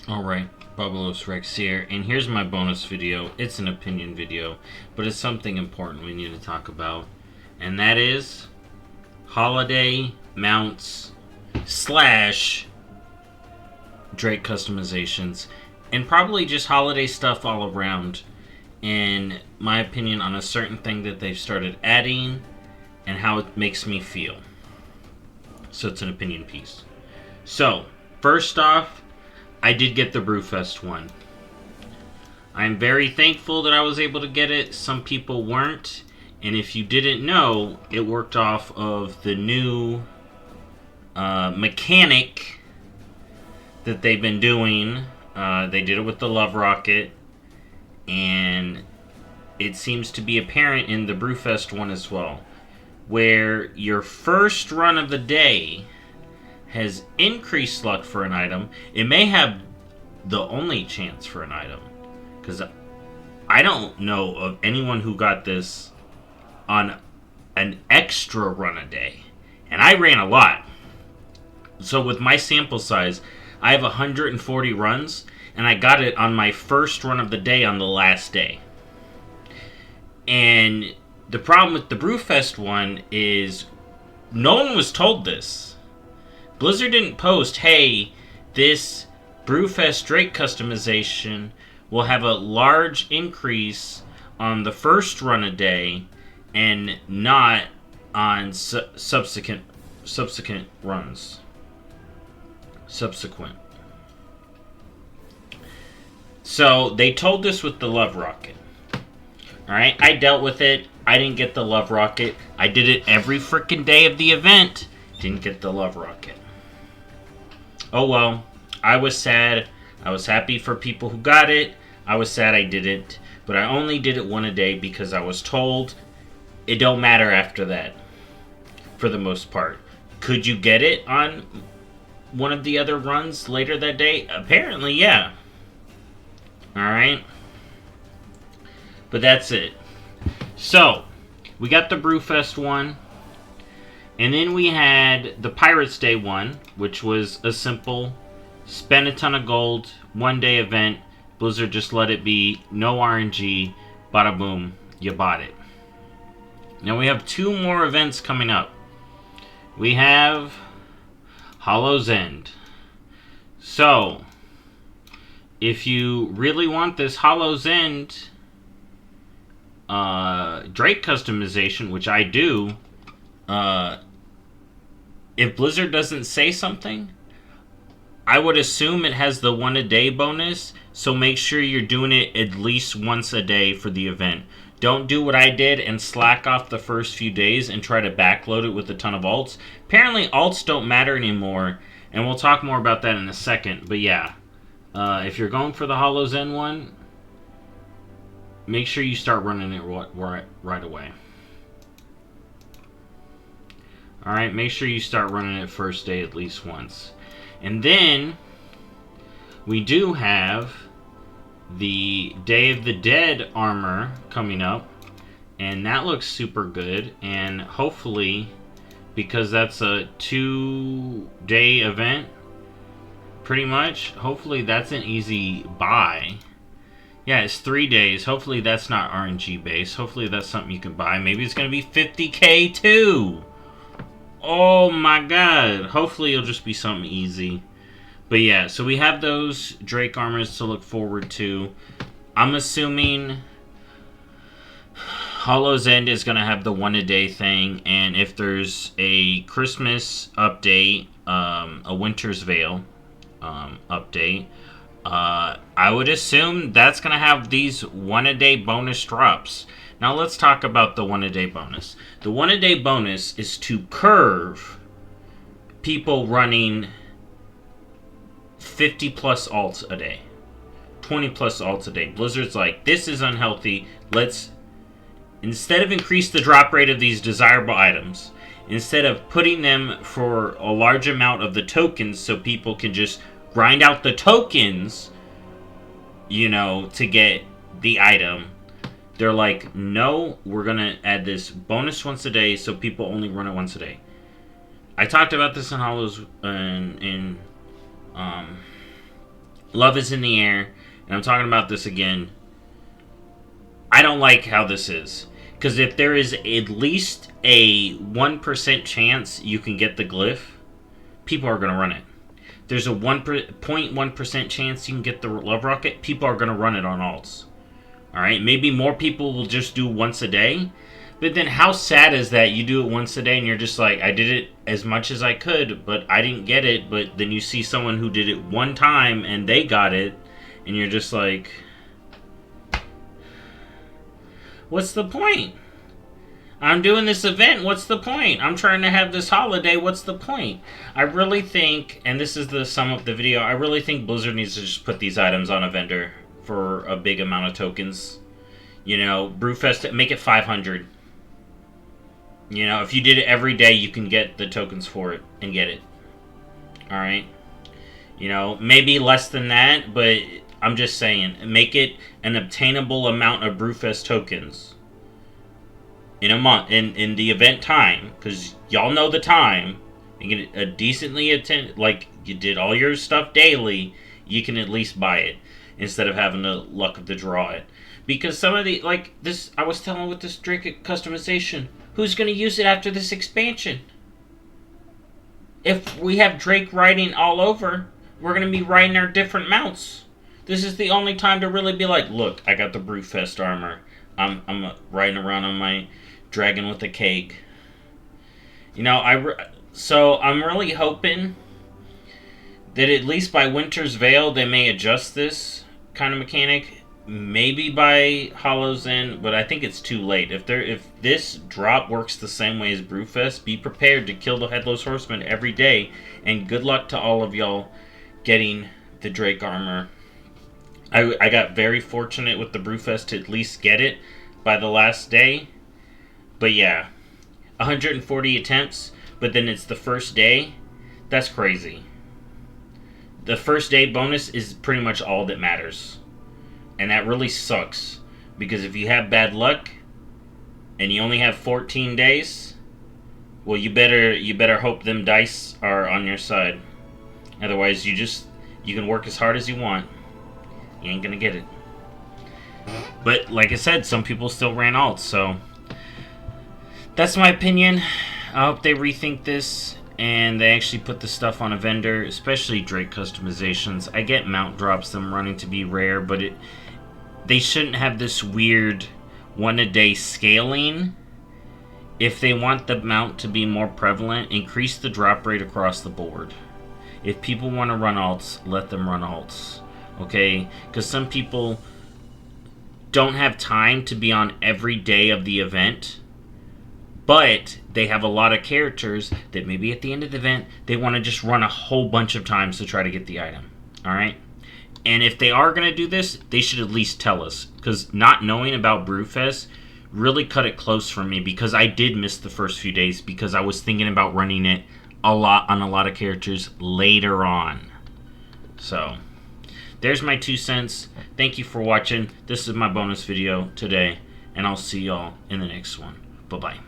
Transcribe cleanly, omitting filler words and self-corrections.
Alright, BobalosRex here, and here's my bonus video. It's an opinion video, but it's something important we need to talk about. And that is holiday mounts slash Drake customizations, and probably just holiday stuff all around, in my opinion, on a certain thing that they've started adding and how it makes me feel. So it's an opinion piece. So, first off, I did get the Brewfest one. I'm very thankful that I was able to get it. Some people weren't. And if you didn't know, it worked off of the new mechanic that they've been doing. They did it with the Love Rocket. And it seems to be apparent in the Brewfest one as well. Where your first run of the day has increased luck for an item. It may have the only chance for an item, because I don't know of anyone who got this on an extra run a day, and I ran a lot. So with my sample size, I have 140 runs, and I got it on my first run of the day on the last day. And the problem with the Brewfest one is no one was told this. Blizzard didn't post, hey, this Brewfest Drake customization will have a large increase on the first run a day and not on subsequent runs. Subsequent. So they told this with the Love Rocket. Alright, I dealt with it. I didn't get the Love Rocket. I did it every freaking day of the event. Didn't get the Love Rocket. Oh well, I was sad. I was happy for people who got it. I was sad I didn't. But I only did it one a day because I was told it don't matter after that. For the most part. Could you get it on one of the other runs later that day? Apparently, yeah. Alright. But that's it. So, we got the Brewfest one. And then we had the Pirates Day one, which was a simple spend a ton of gold, one day event. Blizzard just let it be, no RNG, bada boom, you bought it. Now we have two more events coming up. We have Hollow's End. So, if you really want this Hollow's End Drake customization, which I do, if Blizzard doesn't say something, I would assume it has the one a day bonus, so make sure you're doing it at least once a day for the event. Don't do what I did and slack off the first few days and try to backload it with a ton of alts. Apparently alts don't matter anymore, and we'll talk more about that in a second, but yeah. If you're going for the Hollow's End one, make sure you start running it right away. Alright, make sure you start running it first day at least once. And then, we do have the Day of the Dead armor coming up. And that looks super good. And hopefully, because that's a 2-day event, pretty much, hopefully that's an easy buy. Yeah, it's 3 days. Hopefully that's not RNG based. Hopefully that's something you can buy. Maybe it's going to be 50k too. Oh my god. Hopefully it'll just be something easy. But yeah, so we have those Drake armors to look forward to. I'm assuming Hollow's End is going to have the one a day thing. And if there's a Christmas update, a Winter's Veil update, I would assume that's going to have these one a day bonus drops. Now let's talk about the one a day bonus. The one a day bonus is to curve people running 50 plus alts a day, 20 plus alts a day. Blizzard's like, this is unhealthy. Let's, instead of increase the drop rate of these desirable items, instead of putting them for a large amount of the tokens so people can just grind out the tokens, you know, to get the item, they're like, no, we're going to add this bonus once a day so people only run it once a day. I talked about this in Hollows, Love is in the air. And I'm talking about this again. I don't like how this is. Because if there is at least a 1% chance you can get the glyph, people are going to run it. There's a 0.1% chance you can get the love rocket, people are going to run it on alts. Alright, maybe more people will just do once a day. But then how sad is that you do it once a day and you're just like, I did it as much as I could, but I didn't get it. But then you see someone who did it one time and they got it, and you're just like, what's the point? I'm doing this event, what's the point? I'm trying to have this holiday, what's the point? I really think, and this is the sum of the video, I really think Blizzard needs to just put these items on a vendor for a big amount of tokens. You know, Brewfest, make it 500. You know, if you did it every day, you can get the tokens for it and get it. Alright? You know, maybe less than that, but I'm just saying, make it an obtainable amount of Brewfest tokens in a month, in the event time, because y'all know the time. You get a decently attend, like you did all your stuff daily, you can at least buy it instead of having the luck of the draw it. Because some of the, like this, I was telling with this Drake customization, who's going to use it after this expansion? If we have Drake riding all over, we're going to be riding our different mounts. This is the only time to really be like, look, I got the Brewfest armor. I'm riding around on my dragon with a keg. You know, so I'm really hoping that at least by Winter's Veil they may adjust this kind of mechanic. Maybe by Hollow's End, but I think it's too late. If this drop works the same way as Brewfest, be prepared to kill the Headless Horseman every day, and good luck to all of y'all getting the Drake armor. I got very fortunate with the Brewfest to at least get it by the last day. But yeah, 140 attempts, but then it's the first day. That's crazy. The first day bonus is pretty much all that matters. And that really sucks, because if you have bad luck and you only have 14 days, well, you better hope them dice are on your side. Otherwise, you can work as hard as you want, you ain't gonna get it. But like I said, some people still ran alts, so that's my opinion. I hope they rethink this and they actually put the stuff on a vendor, especially Drake customizations. I get mount drops, them running to be rare, but they shouldn't have this weird one-a-day scaling. If they want the mount to be more prevalent, increase the drop rate across the board. If people want to run alts, let them run alts. Okay? Because some people don't have time to be on every day of the event, but they have a lot of characters that maybe at the end of the event, they want to just run a whole bunch of times to try to get the item. Alright? And if they are going to do this, they should at least tell us. Because not knowing about Brewfest really cut it close for me. Because I did miss the first few days. Because I was thinking about running it a lot on a lot of characters later on. So, there's my 2 cents. Thank you for watching. This is my bonus video today. And I'll see y'all in the next one. Bye-bye.